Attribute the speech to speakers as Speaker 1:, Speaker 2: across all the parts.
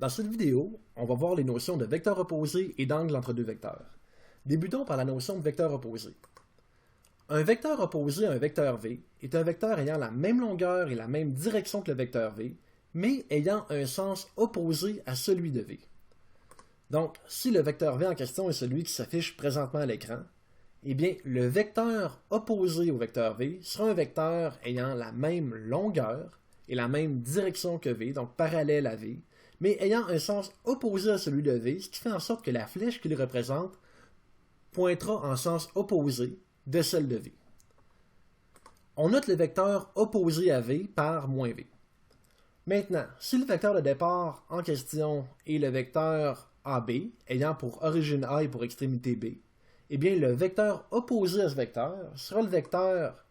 Speaker 1: Dans cette vidéo, on va voir les notions de vecteur opposé et d'angle entre deux vecteurs. Débutons par la notion de vecteur opposé. Un vecteur opposé à un vecteur V est un vecteur ayant la même longueur et la même direction que le vecteur V, mais ayant un sens opposé à celui de V. Donc, si le vecteur V en question est celui qui s'affiche présentement à l'écran, eh bien, le vecteur opposé au vecteur V sera un vecteur ayant la même longueur et la même direction que V, donc parallèle à V, mais ayant un sens opposé à celui de V, ce qui fait en sorte que la flèche qu'il représente pointera en sens opposé de celle de V. On note le vecteur opposé à V par moins V. Maintenant, si le vecteur de départ en question est le vecteur AB, ayant pour origine A et pour extrémité B, eh bien le vecteur opposé à ce vecteur sera le vecteur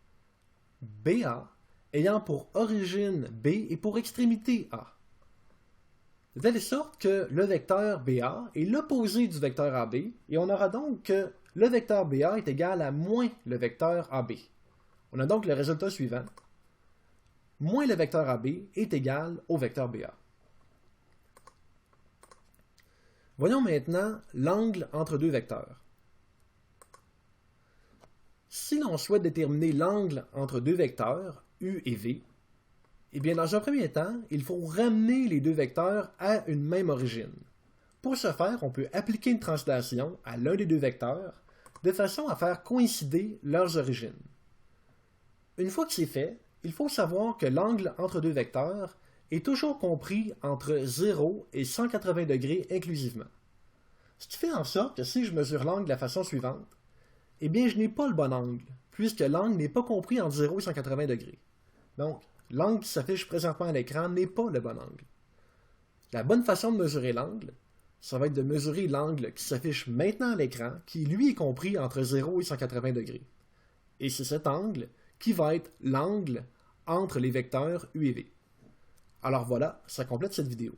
Speaker 1: BA, ayant pour origine B et pour extrémité A. De telle sorte que le vecteur BA est l'opposé du vecteur AB, et on aura donc que le vecteur BA est égal à moins le vecteur AB. On a donc le résultat suivant. Moins le vecteur AB est égal au vecteur BA. Voyons maintenant l'angle entre deux vecteurs. Si l'on souhaite déterminer l'angle entre deux vecteurs, U et V, eh bien dans un premier temps, il faut ramener les deux vecteurs à une même origine. Pour ce faire, on peut appliquer une translation à l'un des deux vecteurs de façon à faire coïncider leurs origines. Une fois que c'est fait, il faut savoir que l'angle entre deux vecteurs est toujours compris entre 0 et 180 degrés inclusivement. Ce qui fait en sorte que si je mesure l'angle de la façon suivante, eh bien je n'ai pas le bon angle, puisque l'angle n'est pas compris entre 0 et 180 degrés. Donc, l'angle qui s'affiche présentement à l'écran n'est pas le bon angle. La bonne façon de mesurer l'angle, ça va être de mesurer l'angle qui s'affiche maintenant à l'écran, qui lui est compris entre 0 et 180 degrés. Et c'est cet angle qui va être l'angle entre les vecteurs U et V. Alors voilà, ça complète cette vidéo.